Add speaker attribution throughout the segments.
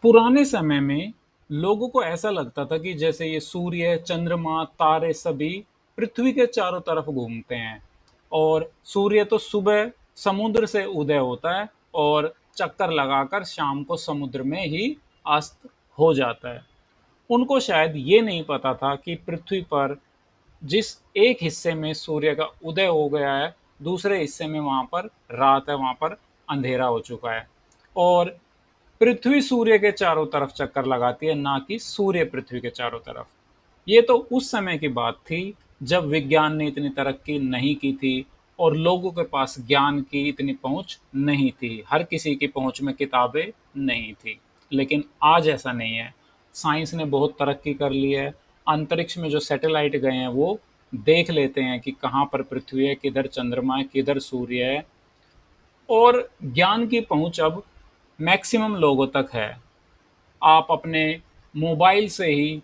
Speaker 1: पुराने समय में लोगों को ऐसा लगता था कि जैसे ये सूर्य, चंद्रमा, तारे सभी पृथ्वी के चारों तरफ घूमते हैं और सूर्य तो सुबह समुद्र से उदय होता है और चक्कर लगाकर शाम को समुद्र में ही अस्त हो जाता है। उनको शायद ये नहीं पता था कि पृथ्वी पर जिस एक हिस्से में सूर्य का उदय हो गया है, दूसरे हिस्से में वहां पर रात है, वहां पर अंधेरा हो चुका है और पृथ्वी सूर्य के चारों तरफ चक्कर लगाती है, ना कि सूर्य पृथ्वी के चारों तरफ। ये तो उस समय की बात थी जब विज्ञान ने इतनी तरक्की नहीं की थी और लोगों के पास ज्ञान की इतनी पहुंच नहीं थी। हर किसी की पहुंच में किताबें नहीं थी। लेकिन आज ऐसा नहीं है। साइंस ने बहुत तरक्की कर ली है। अंतरिक्ष में जो सैटेलाइट गए हैं वो देख लेते हैं कि कहाँ पर पृथ्वी है, किधर चंद्रमा है, किधर सूर्य है। और ज्ञान की पहुंच अब मैक्सिमम लोगों तक है। आप अपने मोबाइल से ही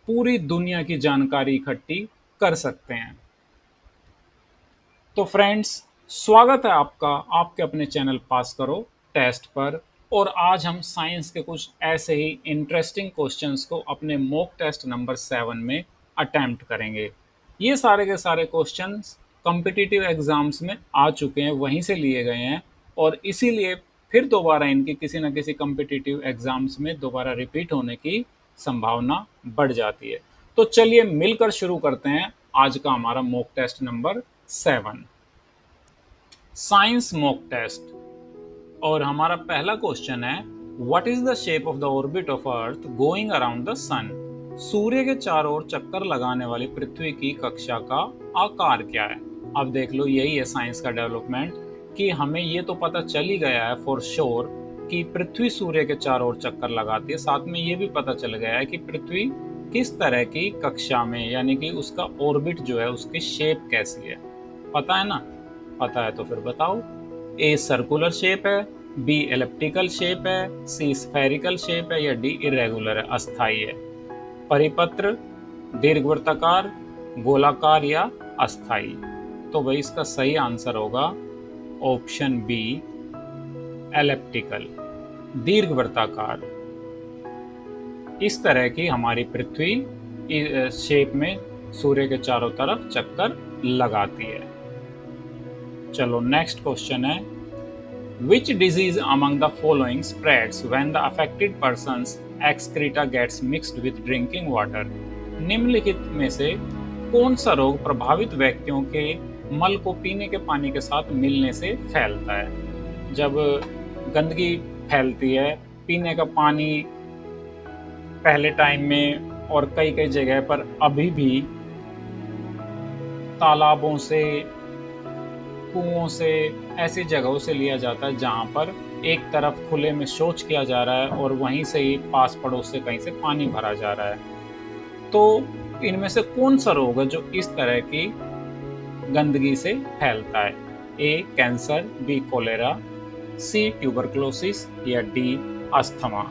Speaker 1: पूरी दुनिया की जानकारी इकट्ठी कर सकते हैं। तो फ्रेंड्स, स्वागत है आपका आपके अपने चैनल पास करो टेस्ट पर। और आज हम साइंस के कुछ ऐसे ही इंटरेस्टिंग क्वेश्चंस को अपने मॉक टेस्ट नंबर 7 में अटेम्प्ट करेंगे। ये सारे के सारे क्वेश्चंस कॉम्पिटिटिव एग्जाम्स में आ चुके हैं, वहीं से लिए गए हैं और इसीलिए फिर दोबारा इनकी किसी न किसी कॉम्पिटिटिव एग्जाम्स में दोबारा रिपीट होने की संभावना बढ़ जाती है। तो चलिए मिलकर शुरू करते हैं आज का हमारा mock test number 7, science mock test. और हमारा पहला क्वेश्चन है, what is the shape of the orbit of earth going around the sun? सूर्य के चारों ओर चक्कर लगाने वाली पृथ्वी की कक्षा का आकार क्या है? अब देख लो, यही है साइंस का डेवलपमेंट कि हमें ये तो पता चल ही गया है फॉर श्योर कि पृथ्वी सूर्य के चारों ओर चक्कर लगाती है। साथ में ये भी पता चल गया है कि पृथ्वी किस तरह की कक्षा में, यानी कि उसका ऑर्बिट जो है उसकी शेप कैसी है। पता है ना? पता है तो फिर बताओ। ए सर्कुलर शेप है, बी एलिप्टिकल शेप है, सी स्फेरिकल शेप है या डी इरेगुलर है, अस्थाई है। परिपत्र, दीर्घवृत्ताकार, गोलाकार या अस्थाई? तो भाई इसका सही आंसर होगा ऑप्शन बी, एलिप्टिकल, दीर्घवृत्ताकार। इस तरह की हमारी पृथ्वी इस शेप में सूर्य के चारों तरफ चक्कर लगाती है। चलो नेक्स्ट क्वेश्चन है, Which disease among the following spreads when the affected person's excreta gets mixed with drinking water? निम्नलिखित में से कौन सा रोग प्रभावित व्यक्तियों के मल को पीने के पानी के साथ मिलने से फैलता है? जब गंदगी फैलती है, पीने का पानी पहले टाइम में और कई कई जगह पर अभी भी तालाबों से, कुओं से, ऐसी जगहों से लिया जाता है जहां पर एक तरफ खुले में शौच किया जा रहा है और वहीं से ही पास पड़ोस से कहीं से पानी भरा जा रहा है। तो इनमें से कौन सा रोग है जो इस तरह की गंदगी से फैलता है? ए कैंसर, बी कोलेरा, सी ट्यूबरक्लोसिस या डी अस्थमा?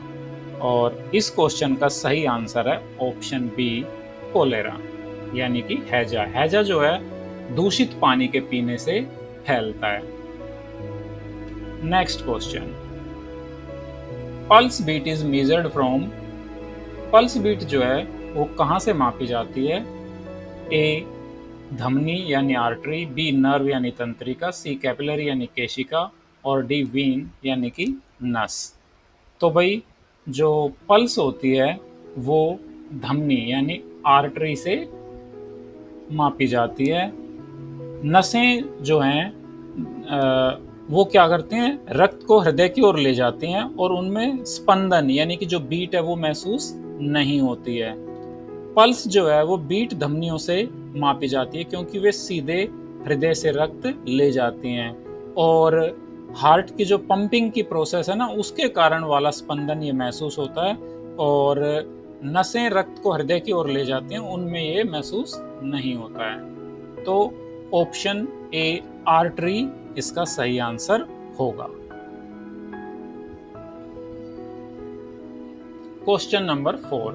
Speaker 1: और इस क्वेश्चन का सही आंसर है ऑप्शन बी, कोलेरा, यानी कि हैजा। हैजा जो है दूषित पानी के पीने से फैलता है। Next question, pulse beat is measured from? Pulse beat जो है वो कहां से मापी जाती है? ए धमनी यानी आर्टरी, बी नर्व यानी तंत्रिका, सी कैपिलरी यानी केशिका और डी वीन यानी कि नस? तो भाई जो पल्स होती है वो धमनी यानी आर्टरी से मापी जाती है। नसें जो हैं वो क्या करते हैं, रक्त को हृदय की ओर ले जाती हैं और उनमें स्पंदन यानी कि जो बीट है वो महसूस नहीं होती है। पल्स जो है वो बीट धमनियों से मापी जाती है क्योंकि वे सीधे हृदय से रक्त ले जाती हैं और हार्ट की जो पंपिंग की प्रोसेस है ना, उसके कारण वाला स्पंदन ये महसूस होता है और नसें रक्त को हृदय की ओर ले जाती हैं, उनमें ये महसूस नहीं होता है। तो ऑप्शन ए आर्टरी इसका सही आंसर होगा। क्वेश्चन नंबर 4,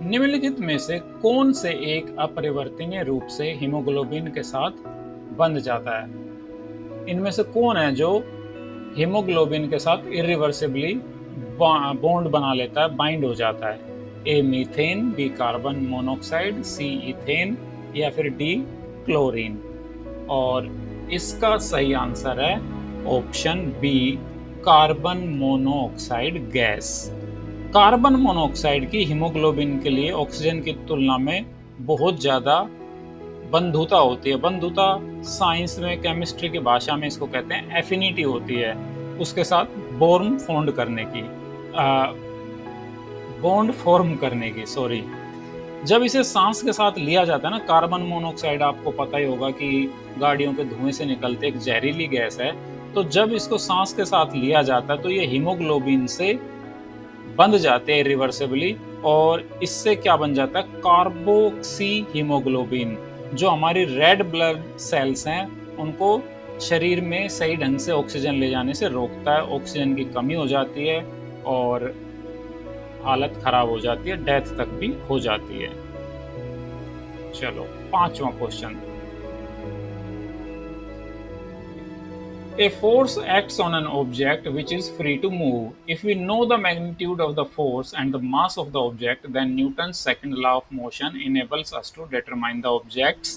Speaker 1: निम्नलिखित में से कौन से एक अपरिवर्तनीय रूप से हीमोग्लोबिन के साथ बंध जाता है? इनमें से कौन है जो हीमोग्लोबिन के साथ इरिवर्सिबली बॉन्ड बना लेता है, बाइंड हो जाता है? A methane, B carbon monoxide, C ethane या फिर डी क्लोरीन? और इसका सही आंसर है option B, carbon monoxide gas. Carbon monoxide की हीमोग्लोबिन के लिए ऑक्सीजन की तुलना में बहुत ज़्यादा बंधुता होती है। बंधुता साइंस में, केमिस्ट्री की भाषा में इसको कहते हैं एफिनिटी होती है उसके साथ बॉन्ड फॉर्म करने की, बॉन्ड फॉर्म करने की, सॉरी। जब इसे सांस के साथ लिया जाता है ना, कार्बन मोनोऑक्साइड आपको पता ही होगा कि गाड़ियों के धुएं से निकलते एक जहरीली गैस है। तो जब इसको सांस के साथ लिया जाता है तो ये हीमोग्लोबिन से बंध जाते हैं रिवर्सिबली, और इससे क्या बन जाता है, कार्बोक्सी हीमोग्लोबिन, जो हमारी रेड ब्लड सेल्स हैं उनको शरीर में सही ढंग से ऑक्सीजन ले जाने से रोकता है। ऑक्सीजन की कमी हो जाती है और हालत खराब हो जाती है, डेथ तक भी हो जाती है। चलो, पांचवा question. A force acts on an object which is free to move. If we know the magnitude of the force and the mass of the object, then Newton's second law of motion enables us to determine the objects।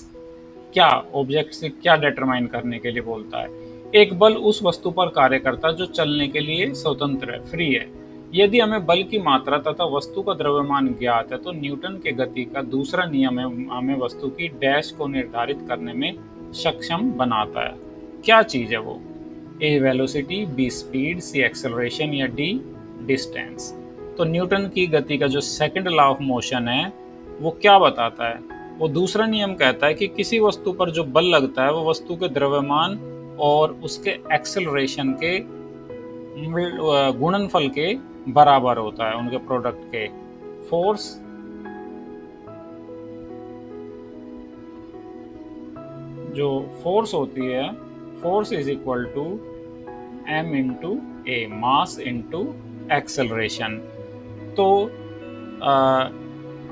Speaker 1: क्या object से क्या determine करने के लिए बोलता है? एक बल उस वस्तु पर कार्य करता है जो चलने के लिए स्वतंत्र है, फ्री है। यदि हमें बल की मात्रा तथा वस्तु का द्रव्यमान ज्ञात है तो न्यूटन के गति का दूसरा नियम हमें वस्तु की डैश को निर्धारित करने में सक्षम बनाता है। क्या चीज है वो? ए वेलोसिटी, बी स्पीड, सी एक्सेलरेशन या डी डिस्टेंस? तो न्यूटन की गति का जो सेकंड लॉ ऑफ मोशन है वो क्या बताता है? वो दूसरा नियम कहता है कि किसी वस्तु पर जो बल लगता है वो वस्तु के द्रव्यमान और उसके एक्सेलरेशन के गुणनफल के बराबर होता है, उनके प्रोडक्ट के। फोर्स जो फोर्स होती है, force is equal to m into A, mass into acceleration. तो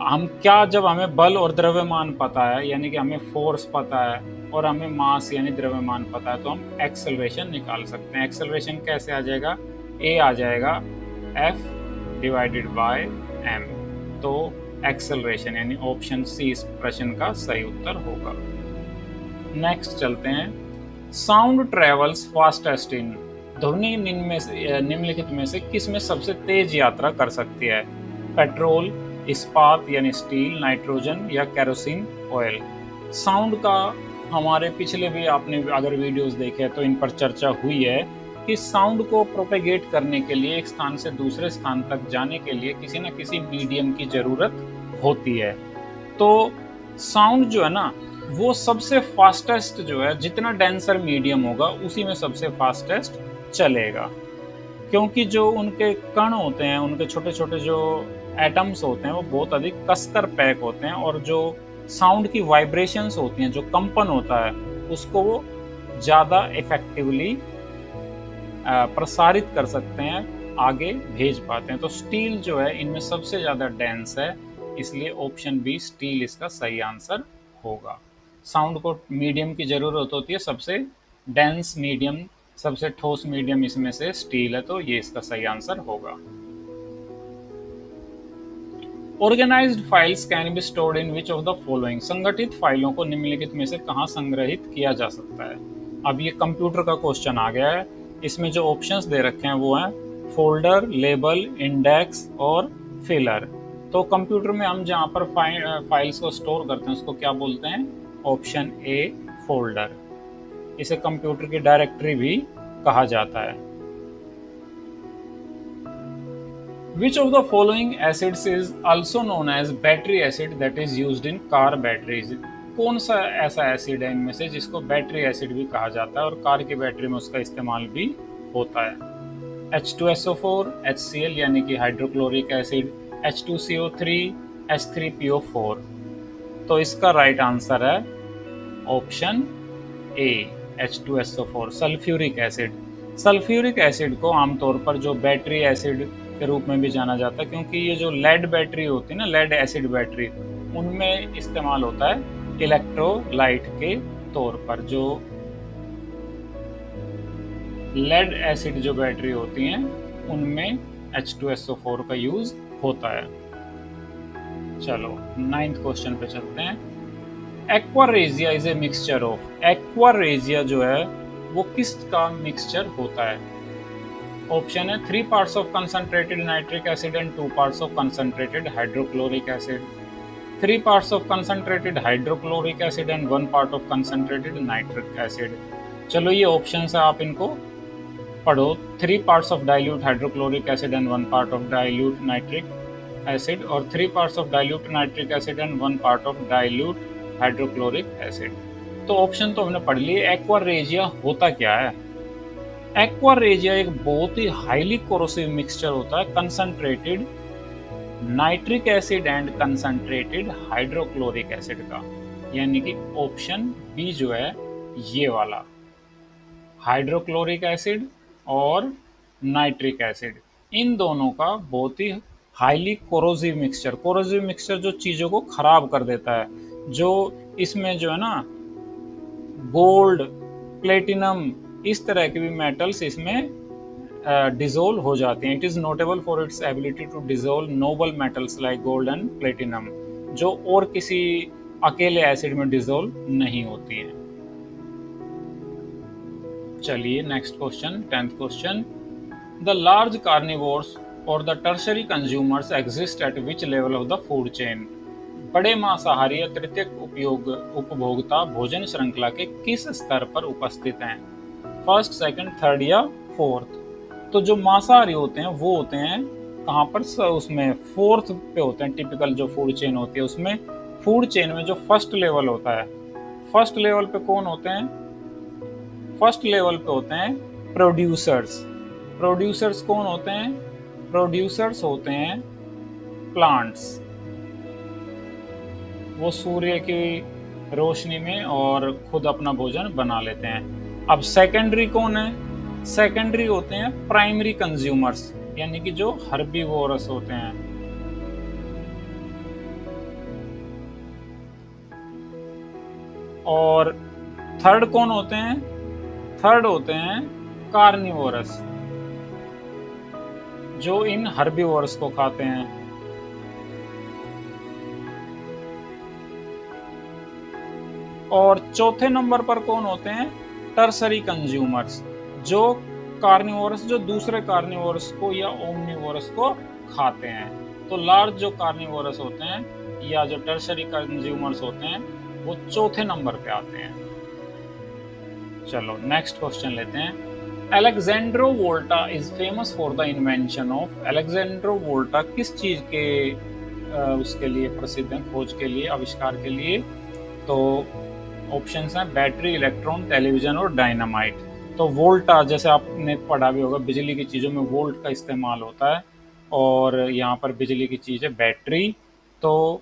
Speaker 1: हम क्या, जब हमें बल और द्रव्यमान पता है, यानी कि हमें फोर्स पता है और हमें मास यानी द्रव्यमान पता है, तो हम एक्सेलरेशन निकाल सकते हैं। एक्सेलरेशन कैसे आ जाएगा? ए आ जाएगा F डिवाइडेड बाय m। तो एक्सेलरेशन यानी ऑप्शन सी इस प्रश्न का सही उत्तर होगा। नेक्स्ट चलते हैं। साउंड ट्रेवल्स फास्टेस्ट इन, ध्वनि निम्नलिखित में से किस में सबसे तेज यात्रा कर सकती है? पेट्रोल, इस्पात यानी स्टील, नाइट्रोजन या केरोसिन ऑयल? साउंड का हमारे पिछले भी आपने अगर वीडियोस देखे तो इन पर चर्चा हुई है कि साउंड को प्रोपेगेट करने के लिए, एक स्थान से दूसरे स्थान तक जाने के लिए किसी न किसी मीडियम की जरूरत होती है। तो साउंड जो है ना, वो सबसे फास्टेस्ट जो है, जितना डेंसर मीडियम होगा उसी में सबसे फास्टेस्ट चलेगा, क्योंकि जो उनके कण होते हैं, उनके छोटे छोटे जो एटम्स होते हैं वो बहुत अधिक कसकर पैक होते हैं, और जो साउंड की वाइब्रेशंस होती हैं, जो कंपन होता है, उसको वो ज़्यादा इफेक्टिवली प्रसारित कर सकते हैं, आगे भेज पाते हैं। तो स्टील जो है इनमें सबसे ज़्यादा डेंस है, इसलिए ऑप्शन बी स्टील इसका सही आंसर होगा। साउंड को मीडियम की ज़रूरत होती है, सबसे डेंस मीडियम, सबसे ठोस मीडियम इसमें से स्टील है, तो ये इसका सही आंसर होगा। Organised files can be stored in which of the following, संगठित फाइलों को निम्नलिखित में से कहाँ संग्रहित किया जा सकता है? अब ये कंप्यूटर का क्वेश्चन आ गया है। इसमें जो ऑप्शंस दे रखे हैं वो हैं फोल्डर, लेबल, इंडेक्स और फिलर। तो कंप्यूटर में हम जहाँ पर फाइल्स को स्टोर करते हैं उसको क्या बोलते हैं? Option A folder. इसे कंप्यूटर की डायरेक्टरी भी कहा जाता है। Which of the following acids is also known as battery acid that is used in car batteries? कौन सा ऐसा एसिड है इनमें से जिसको बैटरी एसिड भी कहा जाता है और कार की बैटरी में उसका इस्तेमाल भी होता है? H2SO4, HCl यानी कि हाइड्रोक्लोरिक एसिड, H2CO3, H3PO4। तो इसका राइट आंसर है ऑप्शन ए, H2SO4, sulphuric acid. Sulphuric acid को आमतौर पर जो बैटरी एसिड के रूप में भी जाना जाता है, क्योंकि ये जो लेड बैटरी होती है ना, लेड एसिड बैटरी, उनमें इस्तेमाल होता है इलेक्ट्रोलाइट के तौर पर। जो लेड एसिड जो बैटरी होती हैं उनमें H2SO4 का यूज होता है। चलो 9th क्वेश्चन पे चलते हैं। Aqua regia is a mixture of, aqua regia जो है वो किस का मिक्सचर होता है? ऑप्शन है 3 parts of concentrated nitric acid and 2 parts of concentrated hydrochloric acid, 3 parts of concentrated hydrochloric acid and 1 part of concentrated nitric acid। चलो ये ऑप्शन है, आप इनको पढ़ो। 3 parts of dilute hydrochloric acid and 1 part of dilute nitric acid और 3 parts of dilute nitric acid and 1 part of dilute hydrochloric acid। तो option तो हमने पढ़ लिए। एक्वारेजिया होता क्या है? एक्वारेजिया एक बहुत ही हाईली कोरोसिव मिक्सचर होता है concentrated nitric acid and concentrated hydrochloric acid का, यानी कि ऑप्शन बी जो है ये वाला, हाइड्रोक्लोरिक एसिड और नाइट्रिक एसिड, इन दोनों का बहुत ही highly corrosive mixture. Corrosive mixture जो चीज़ों को खराब कर देता है, जो इसमें जो है ना गोल्ड, प्लेटिनम, इस तरह के भी मेटल्स इसमें डिजोल्व हो जाते हैं। It is notable for its ability to dissolve noble metals like gold and platinum, जो और किसी अकेले एसिड में डिजोल्व नहीं होती हैं। चलिए next question, 10th question. The large carnivores और the tertiary consumers exist at which level of the food chain? बड़े मांसाहारी या तृतीयक उपभोक्ता भोजन श्रृंखला के किस स्तर पर उपस्थित हैं? फर्स्ट, सेकंड, थर्ड या फोर्थ? तो जो मांसाहारी होते हैं वो होते हैं कहाँ पर? उसमें फोर्थ पे होते हैं। टिपिकल जो फूड चेन होती है उसमें, फूड चेन में जो फर्स्ट लेवल होता है, फर्स्ट लेवल पे कौन होते हैं? फर्स्ट लेवल पे होते हैं प्रोड्यूसर्स। प्रोड्यूसर्स कौन होते हैं? प्रोड्यूसर्स होते हैं प्लांट्स, वो सूर्य की रोशनी में और खुद अपना भोजन बना लेते हैं। अब सेकेंडरी कौन है? सेकेंडरी होते हैं प्राइमरी कंज्यूमर्स, यानी कि जो हर्बीवोरस होते हैं। और थर्ड कौन होते हैं? थर्ड होते हैं कार्निवोरस, जो इन हर्बीवोरस को खाते हैं। और चौथे नंबर पर कौन होते हैं? टर्सरी कंज्यूमर्स, जो कार्निवोरस, जो दूसरे कार्निवोरस को या ओमनिवोरस को खाते हैं। तो लार्ज जो कार्निवोरस होते हैं या जो टर्शरी कंज्यूमर्स होते हैं वो चौथे नंबर पे आते हैं। चलो नेक्स्ट क्वेश्चन लेते हैं। Alessandro Volta is famous for the invention of, Alessandro Volta किस चीज के उसके लिए प्रसिद्ध है? खोज के लिए, आविष्कार के लिए। तो ऑप्शंस हैं बैटरी, इलेक्ट्रॉन, टेलीविजन और डायनामाइट। तो वोल्टा जैसे आपने पढ़ा भी होगा, बिजली की चीज़ों में वोल्ट का इस्तेमाल होता है और यहाँ पर बिजली की चीज़ है बैटरी। तो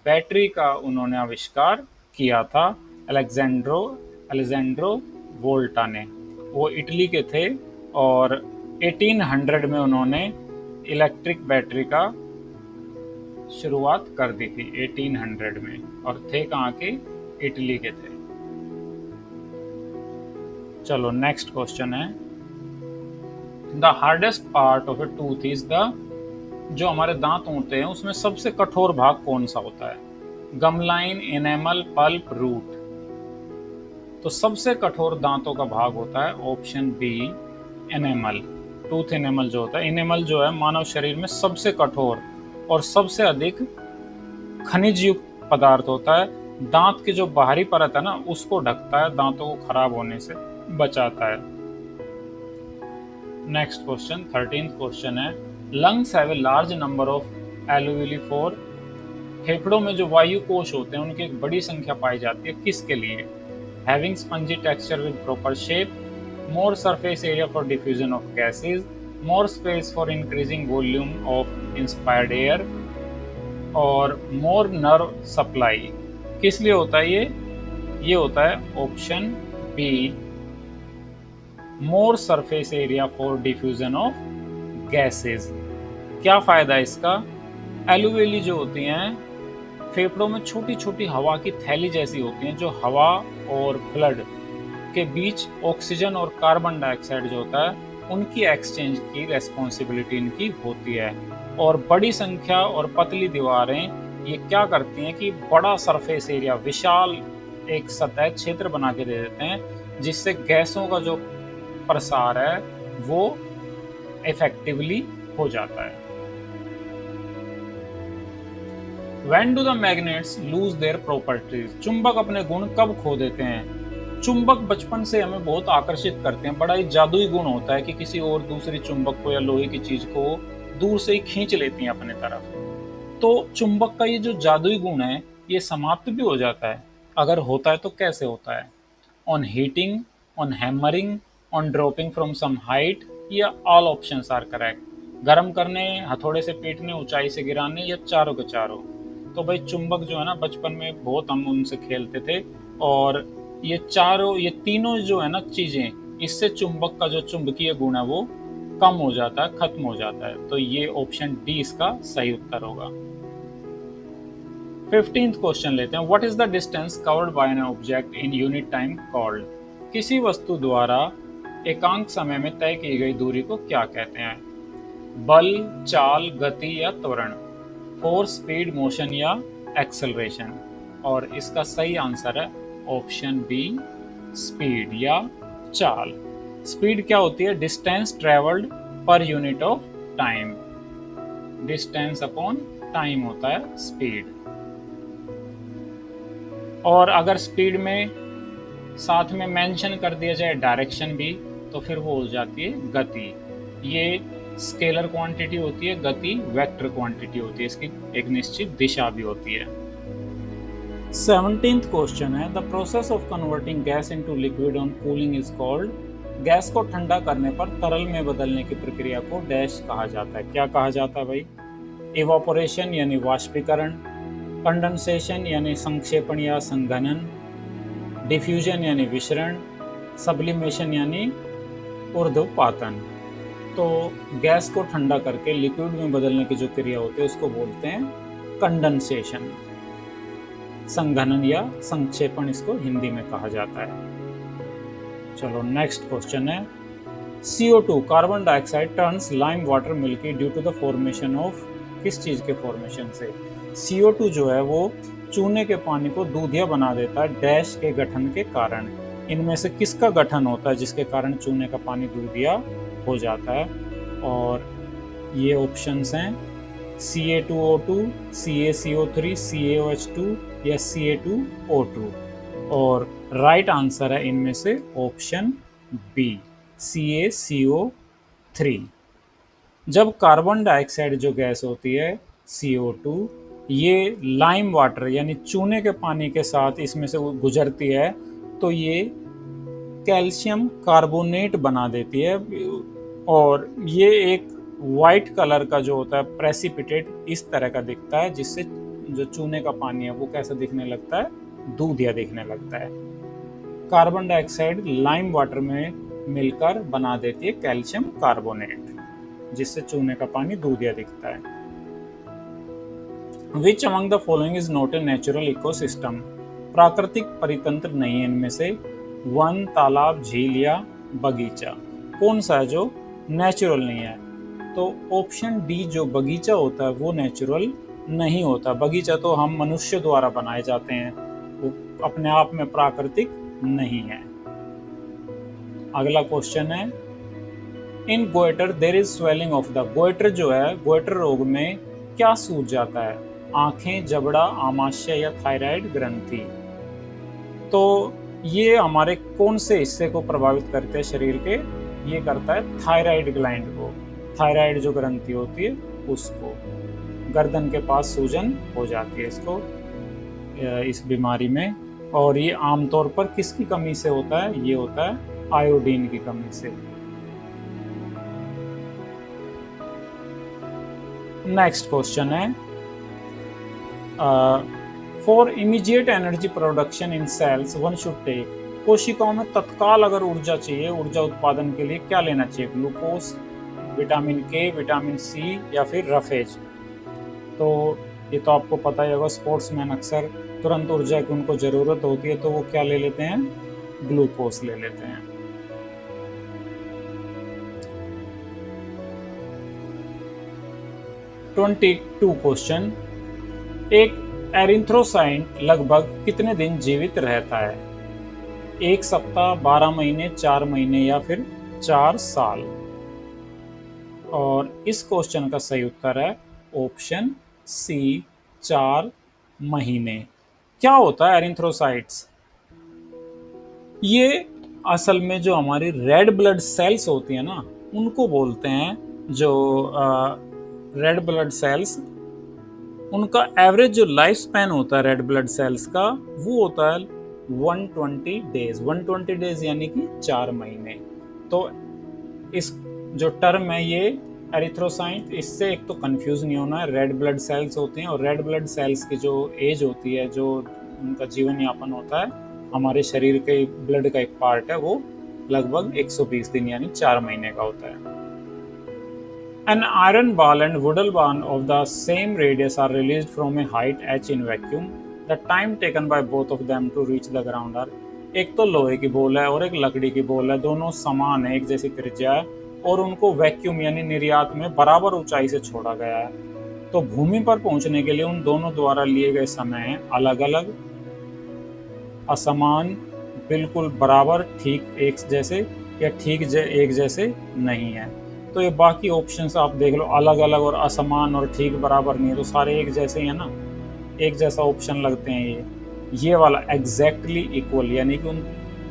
Speaker 1: बैटरी का उन्होंने आविष्कार किया था अलेक्जेंड्रो वोल्टा ने। वो इटली के थे और 1800 में उन्होंने इलेक्ट्रिक बैटरी का शुरुआत कर दी थी 1800 में, और थे कहाँ के? इटली के थे। चलो नेक्स्ट क्वेश्चन है। The hardest part of A tooth is the, जो हमारे दांत होते हैं उसमें सबसे कठोर भाग कौन सा होता है? Gumline, enamel, pulp, root. तो सबसे कठोर दांतों का भाग होता है option B, enamel. Tooth enamel जो होता है, एनेमल जो है मानव शरीर में सबसे कठोर और सबसे अधिक खनिज युक्त पदार्थ होता है। दांत की जो बाहरी परत है ना उसको ढकता है, दांतों को खराब होने से बचाता है। नेक्स्ट क्वेश्चन, 13th क्वेश्चन है। Lungs have a large number of alveoli for, फेफड़ों में जो वायु कोश होते हैं उनकी एक बड़ी संख्या पाई जाती है, किसके लिए? Having spongy texture with proper shape, more surface area for diffusion of gases, more space for increasing volume of inspired air, और मोर नर्व सप्लाई। किस लिए होता है ये होता है option B, more surface area for diffusion of gases. क्या फायदा है इसका? एलुवेली जो होती हैं फेफड़ों में छोटी छोटी हवा की थैली जैसी होती हैं, जो हवा और ब्लड के बीच ऑक्सीजन और कार्बन डाइऑक्साइड जो होता है उनकी एक्सचेंज की रेस्पॉन्सिबिलिटी इनकी होती है। और बड़ी संख्या और पतली दीवारें ये क्या करती हैं कि बड़ा सरफेस एरिया, विशाल एक सतह क्षेत्र बना के दे देते हैं, जिससे गैसों का जो प्रसार है वो इफेक्टिवली हो जाता है। When do the magnets lose their properties? चुंबक अपने गुण कब खो देते हैं? चुंबक बचपन से हमें बहुत आकर्षित करते हैं। बड़ा ही जादुई गुण होता है कि किसी और दूसरी चुंबक को या लोहे की चीज को दूर से ही खींच लेती हैं अपने तरफ। तो चुंबक का ये जो जादुई गुण है ये समाप्त भी हो जाता है। अगर होता है तो कैसे होता है? On heating, on hammering, on dropping from some height, या ऑल ऑप्शंस आर करेक्ट। गर्म करने, हथौड़े से पीटने, ऊंचाई से गिराने, या चारों के चारों। तो भाई चुंबक जो है ना, बचपन में बहुत हम उनसे खेलते थे, और ये तीनों जो है ना चीजें, इससे चुंबक का जो चुंबकीय गुण है वो कम हो जाता है, खत्म हो जाता है। तो ये ऑप्शन डी इसका सही उत्तर होगा। 15th क्वेश्चन लेते हैं। What is the distance covered by an object in unit time called? किसी वस्तु द्वारा एकांक समय में तय की गई दूरी को क्या कहते हैं? बल, चाल, गति या त्वरण, फोर्स, स्पीड, मोशन या एक्सेलरेशन। और इसका सही आंसर है ऑप्शन बी, स्पीड या चाल। स्पीड क्या होती है? Distance travelled per unit of time. Distance upon time होता है स्पीड। और अगर स्पीड में साथ में मेंशन कर दिया जाए डायरेक्शन भी, तो फिर वो हो जाती है गति। ये स्केलर क्वांटिटी होती है, गति वेक्टर क्वांटिटी होती है, इसकी एक निश्चित दिशा भी होती है। 17th क्वेश्चन है, the process of converting gas into liquid on cooling is called? Gas को ठंडा करने पर तरल में बदलने की प्रक्रिया को डैश कहा जाता है। क्या कहा जाता है भाई? इवापोरेशन यानी वाष्पीकरण, कंडेंसेशन यानी संक्षेपण या संघनन, डिफ्यूजन यानी विसरण, सब्लिमेशन यानी ऊर्ध्वपातन। तो गैस को ठंडा करके लिक्विड में बदलने की जो क्रिया होती है उसको बोलते हैं कंडेंसेशन। संघनन या संक्षेपण इसको हिंदी में कहा जाता है। चलो नेक्स्ट क्वेश्चन है, CO2 carbon dioxide turns lime water milky due to the formation of? किस चीज के फॉर्मेशन से? CO2 जो है वो चूने के पानी को दूधिया बना देता है डैश के गठन के कारण। इनमें से किसका गठन होता है जिसके कारण चूने का पानी दूधिया हो जाता है? और ये ऑप्शंस हैं CA2O2, CaCO3, CaOH2 या CA2O2। और राइट आंसर है इनमें से ऑप्शन बी, CaCO3। जब कार्बन डाइऑक्साइड जो गैस होती है CO2, ये लाइम वाटर यानी चूने के पानी के साथ इसमें से गुजरती है, तो ये कैल्शियम कार्बोनेट बना देती है, और ये एक वाइट कलर का जो होता है प्रेसिपिटेट इस तरह का दिखता है, जिससे जो चूने का पानी है वो कैसा दिखने लगता है? दूधिया दिखने लगता है। कार्बन डाइऑक्साइड लाइम वाटर में मिलकर बना देती है कैल्शियम कार्बोनेट, जिससे चूने का पानी दूधिया दिखता है। Which among the following is not a natural ecosystem? प्राकृतिक परितंत्र नहीं है इनमें से। वन, तालाब, झील या बगीचा। कौन सा है जो नेचुरल नहीं है? तो ऑप्शन डी जो बगीचा होता है वो नेचुरल नहीं होता। बगीचा तो हम मनुष्य द्वारा बनाए जाते हैं, वो अपने आप में प्राकृतिक नहीं है। अगला क्वेश्चन है, in goiter there is swelling of the? Goiter जो है, गोइटर रोग में क्या सूज जाता है? आंखें, जबड़ा, आमाशय या थायराइड ग्रंथि। तो ये हमारे कौन से हिस्से को प्रभावित करते हैं शरीर के? ये करता है थायराइड ग्लैंड को, थायराइड जो ग्रंथि होती है उसको। गर्दन के पास सूजन हो जाती है इसको, इस बीमारी में। और ये आमतौर पर किसकी कमी से होता है? ये होता है आयोडीन की कमी से। नेक्स्ट क्वेश्चन है, for immediate energy production in cells one should take? कोशिकाओं में तत्काल अगर ऊर्जा चाहिए, ऊर्जा उत्पादन के लिए क्या लेना चाहिए? ग्लूकोज, विटामिन के, विटामिन सी या फिर रफेज। तो ये तो आपको पता ही होगा, स्पोर्ट्समैन अक्सर तुरंत ऊर्जा की उनको ज़रूरत होती है तो वो क्या ले लेते हैं? ग्लूकोज ले लेते हैं। 22 क्वेश्चन। एक एरिथ्रोसाइट लगभग कितने दिन जीवित रहता है? 1 सप्ताह, 12 महीने, 4 महीने या फिर 4 साल? और इस क्वेश्चन का सही उत्तर है ऑप्शन सी, 4 महीने। क्या होता है एरिथ्रोसाइट्स? ये असल में जो हमारी रेड ब्लड सेल्स होती है ना, उनको बोलते हैं। जो रेड ब्लड सेल्स, उनका एवरेज जो लाइफ स्पैन होता है रेड ब्लड सेल्स का, वो होता है 120 डेज। 120 डेज यानी कि 4 महीने। तो इस जो टर्म है ये एरिथ्रोसाइट, इससे एक तो कंफ्यूज नहीं होना है। रेड ब्लड सेल्स होते हैं, और रेड ब्लड सेल्स की जो एज होती है, जो उनका जीवन यापन होता है, हमारे शरीर के ब्लड का एक पार्ट है, वो लगभग 120 दिन यानी 4 महीने का होता है। An iron ball and wooden ball of the same radius are released from a height h in vacuum. The time taken by both of them to reach the ground are, एक तो लोहे की बॉल है और एक लकड़ी की ball है, दोनों समान है, एक जैसी त्रिज्या है, और उनको वैक्यूम यानी निर्यात में बराबर ऊंचाई से छोड़ा गया है। तो भूमि पर पहुंचने के लिए उन दोनों द्वारा लिए गए समय अलग अलग, असमान, बिल्कुल बराबर, ठीक एक जैसे, या ठीक एक जैसे नहीं है। तो ये बाकी ऑप्शंस आप देख लो, अलग अलग और असमान और ठीक बराबर नहीं है, तो सारे एक जैसे ही है ना, एक जैसा ऑप्शन लगते हैं ये वाला एग्जैक्टली इक्वल, यानी कि उन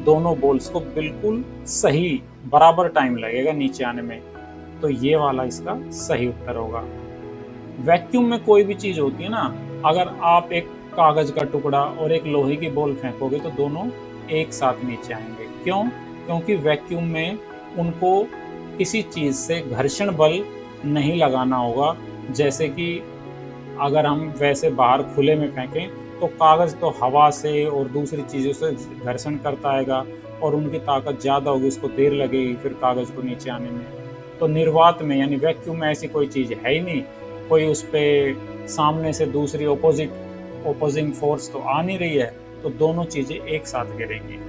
Speaker 1: दोनों बॉल्स को बिल्कुल सही बराबर टाइम लगेगा नीचे आने में, तो ये वाला इसका सही उत्तर होगा। वैक्यूम में कोई भी चीज होती है ना, अगर आप एक कागज का टुकड़ा और एक लोहे की बॉल फेंकोगे तो दोनों एक साथ नीचे आएंगे। क्यों? क्योंकि वैक्यूम में उनको किसी चीज से घर्षण बल नहीं लगाना होगा। जैसे कि अगर हम वैसे बाहर खुले में फेंकें तो कागज तो हवा से और दूसरी चीज़ों से घर्षण करता आएगा, और उनकी ताकत ज़्यादा होगी, उसको देर लगेगी फिर कागज को नीचे आने में। तो निर्वात में यानी वैक्यूम में ऐसी कोई चीज़ है ही नहीं, कोई उस पर सामने से दूसरी ओपोजिंग फोर्स तो आ नहीं रही है, तो दोनों चीज़ें एक साथ गिरेंगी।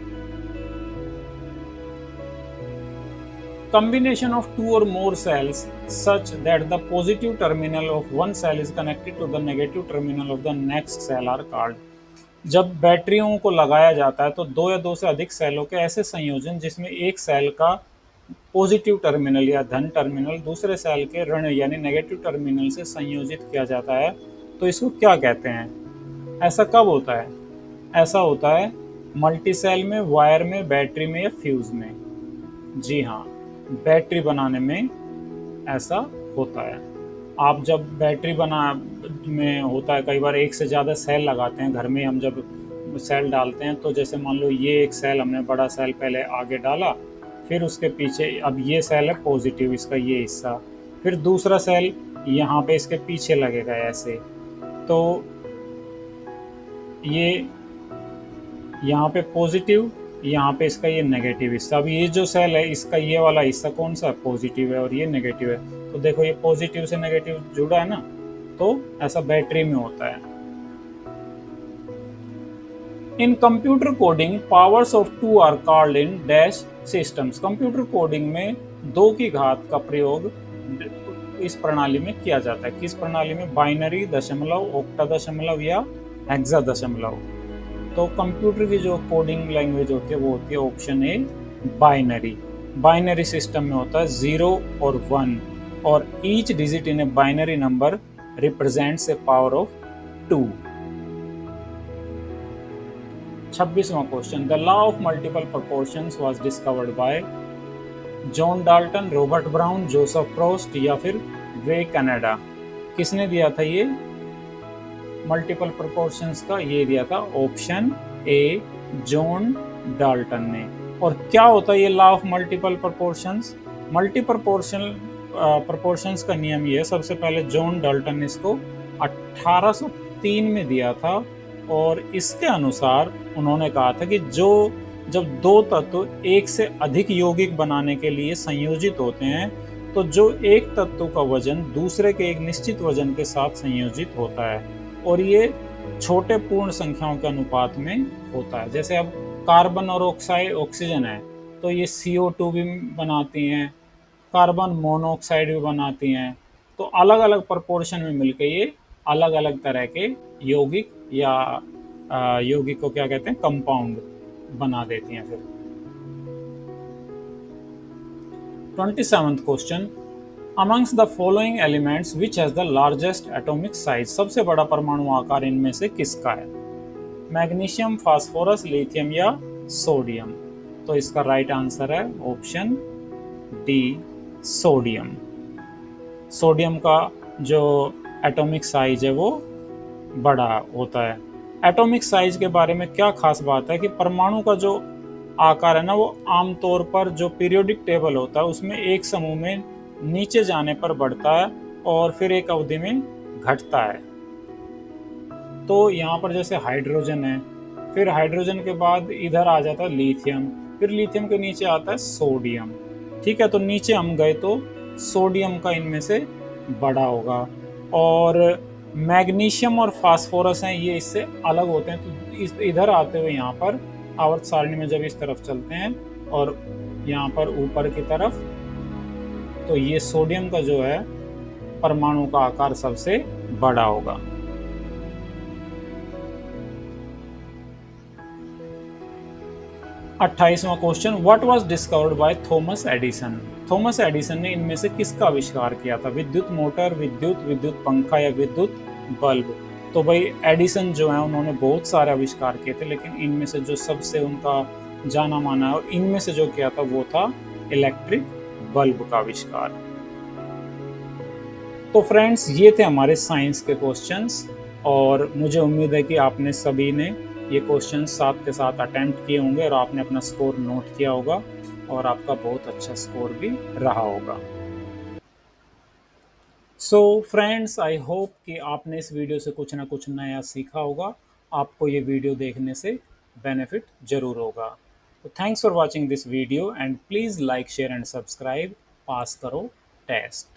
Speaker 1: Combination of two or more cells such that the positive terminal of one cell is connected to the negative terminal of the next cell are called। जब बैटरियों को लगाया जाता है तो दो या दो से अधिक सेलों के ऐसे संयोजन जिसमें एक सेल का पॉजिटिव टर्मिनल या धन टर्मिनल दूसरे सेल के ऋण यानी नेगेटिव टर्मिनल से संयोजित किया जाता है, तो इसको क्या कहते हैं? ऐसा कब होता है? ऐसा होता है मल्टी सेल में, वायर में, बैटरी में या फ्यूज में। जी हाँ, बैटरी बनाने में ऐसा होता है। आप जब बैटरी बना में होता है, कई बार एक से ज़्यादा सेल लगाते हैं घर में, हम जब सेल डालते हैं तो जैसे मान लो ये एक सेल हमने बड़ा सेल पहले आगे डाला, फिर उसके पीछे अब ये सेल है पॉजिटिव, इसका ये हिस्सा, फिर दूसरा सेल यहाँ पे इसके पीछे लगेगा ऐसे, तो ये यहाँ पे पॉजिटिव, यहाँ पे इसका ये नेगेटिव हिस्सा। अब ये जो सेल है इसका ये वाला हिस्सा कौन सा है? पॉजिटिव है, और ये नेगेटिव है, तो देखो ये पॉजिटिव से नेगेटिव जुड़ा है ना, तो ऐसा बैटरी में होता है। In computer coding powers of 2 are called in dash systems. Computer coding में 2 की घात का प्रयोग इस प्रणाली में किया जाता है। किस प्रणाली में? बाइनरी, दशमलव, ऑक्टा दशमलव या हेक्सा दशमलव। तो कंप्यूटर की जो कोडिंग लैंग्वेज होती है वो होती है option A, binary. Binary system में होता है 0 और 1, और each digit in a binary number represents a power of 2। 26वां question. The law of multiple proportions was discovered by John Dalton, Robert Brown, Joseph Proust या फिर वे कनाडा। किसने दिया था ये मल्टीपल प्रोपोर्शंस का? ये दिया था ऑप्शन ए, जॉन डाल्टन ने। और क्या होता है ये law of multiple proportions? Proportions का नियम ये है, सबसे पहले जॉन डाल्टन ने इसको 1803 में दिया था, और इसके अनुसार उन्होंने कहा था कि जब दो तत्व एक से अधिक यौगिक बनाने के लिए संयोजित होते हैं, तो जो एक तत्व का वजन दूसरे के एक निश्चित वजन के साथ संयोजित होता है, और ये छोटे पूर्ण संख्याओं के अनुपात में होता है। जैसे अब कार्बन और ऑक्सीजन है, तो ये CO2 भी बनाती हैं, कार्बन मोनोऑक्साइड भी बनाती हैं, तो तो अलग अलग प्रपोर्शन में मिलके ये अलग अलग तरह के यौगिक या यौगिक को क्या कहते हैं, कंपाउंड बना देती हैं। फिर 27th question, amongst the following elements which has the largest atomic size, सबसे बड़ा परमाणु आकार इनमें से किसका है? मैग्नीशियम, फास्फोरस, लिथियम या सोडियम? तो इसका राइट आंसर है ऑप्शन डी, सोडियम। सोडियम का जो एटॉमिक साइज है वो बड़ा होता है। एटॉमिक साइज के बारे में क्या खास बात है कि परमाणु का जो आकार है ना, वो आमतौर पर जो पीरियोडिक टेबल होता है उसमें एक समूह में नीचे जाने पर बढ़ता है और फिर एक अवधि में घटता है। तो यहाँ पर जैसे हाइड्रोजन है, फिर हाइड्रोजन के बाद इधर आ जाता है लिथियम, फिर लिथियम के नीचे आता है सोडियम। ठीक है, तो नीचे हम गए तो सोडियम का इनमें से बड़ा होगा। और मैग्नीशियम और फास्फोरस हैं, ये इससे अलग होते हैं। तो इधर आते हुए यहाँ पर आवर्त सारणी में जब इस तरफ चलते हैं और यहाँ पर ऊपर की तरफ, तो ये सोडियम का जो है परमाणु का आकार सबसे बड़ा होगा। 28वां question, what was discovered by Thomas Edison? Thomas Edison ने इनमें से किसका आविष्कार किया था? विद्युत मोटर, विद्युत पंखा या विद्युत बल्ब? तो भाई एडिसन जो है उन्होंने बहुत सारे आविष्कार किए थे, लेकिन इनमें से जो सबसे उनका जाना माना है और इनमें से जो किया था वो था इलेक्ट्रिक बल्ब का आविष्कार। तो फ्रेंड्स, ये थे हमारे साइंस के क्वेश्चंस और मुझे उम्मीद है कि आपने सभी ने ये क्वेश्चन साथ के साथ अटेम्प्ट किए होंगे और आपने अपना स्कोर नोट किया होगा और आपका बहुत अच्छा स्कोर भी रहा होगा। सो फ्रेंड्स, आई होप कि आपने इस वीडियो से कुछ ना कुछ नया सीखा होगा। आपको ये वीडियो देखने से बेनिफिट जरूर होगा। तो thanks for watching this video and please like, share and subscribe. Pass करो टेस्ट।